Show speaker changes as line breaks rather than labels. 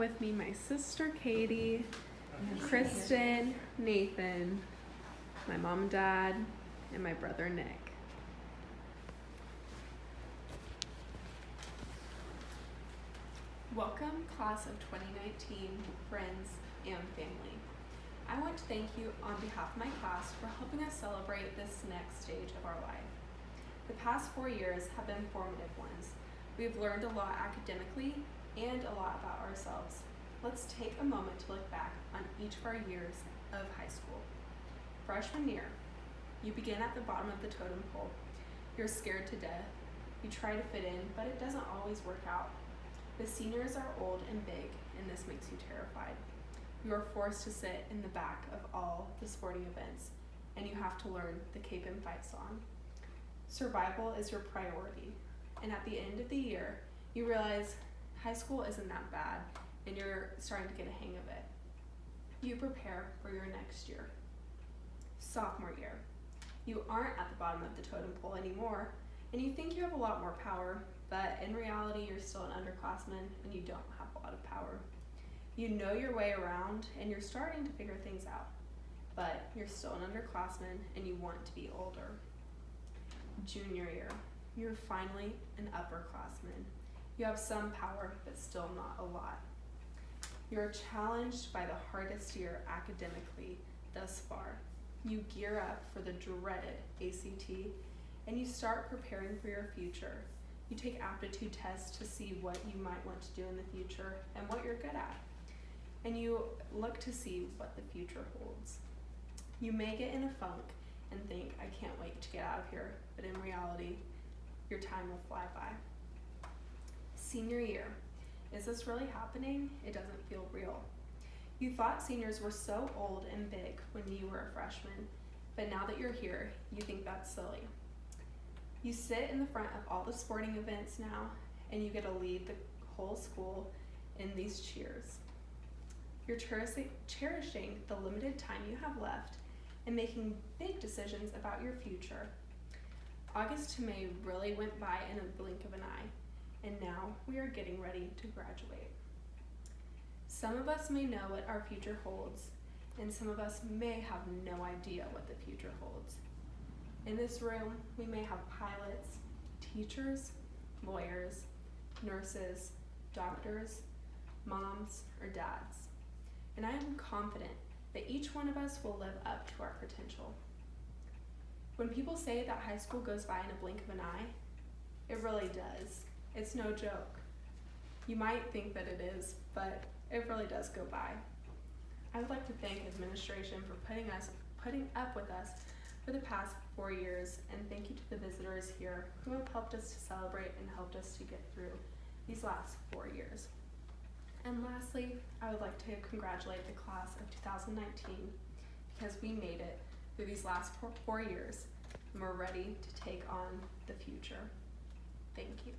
with me my sister Katie, Kristen, Nathan, my mom and dad, and my brother Nick. Welcome, class of 2019, friends and family. I want to thank you on behalf of my class for helping us celebrate this next stage of our life. The past 4 years have been formative ones. We've learned a lot academically and a lot about ourselves. Let's take a moment to look back on each of our years of high school. Freshman year, you begin at the bottom of the totem pole. You're scared to death. You try to fit in, but it doesn't always work out. The seniors are old and big, and this makes you terrified. You are forced to sit in the back of all the sporting events, and you have to learn the cape and fight song. Survival is your priority, and at the end of the year, you realize high school isn't that bad, and you're starting to get a hang of it. You prepare for your next year. Sophomore year, you aren't at the bottom of the totem pole anymore, and you think you have a lot more power, but in reality, you're still an underclassman, and you don't have a lot of power. You know your way around, and you're starting to figure things out, but you're still an underclassman, and you want to be older. Junior year, you're finally an upperclassman. You have some power, but still not a lot. You're challenged by the hardest year academically thus far. You gear up for the dreaded ACT, and you start preparing for your future. You take aptitude tests to see what you might want to do in the future and what you're good at. And you look to see what the future holds. You may get in a funk and think, I can't wait to get out of here, but in reality, your time will fly by. Senior year, is this really happening? It doesn't feel real. You thought seniors were so old and big when you were a freshman, but now that you're here, you think that's silly. You sit in the front of all the sporting events now, and you get to lead the whole school in these cheers. You're cherishing the limited time you have left and making big decisions about your future. August to May really went by in a blink of an eye, and now we are getting ready to graduate. Some of us may know what our future holds, and some of us may have no idea what the future holds. In this room, we may have pilots, teachers, lawyers, nurses, doctors, moms, or dads. And I am confident that each one of us will live up to our potential. When people say that high school goes by in a blink of an eye, it really does. It's no joke. You might think that it is, but it really does go by. I would like to thank administration for putting up with us for the past 4 years, and thank you to the visitors here who have helped us to celebrate and helped us to get through these last 4 years. And lastly, I would like to congratulate the class of 2019 because we made it through these last 4 years and we're ready to take on the future. Thank you.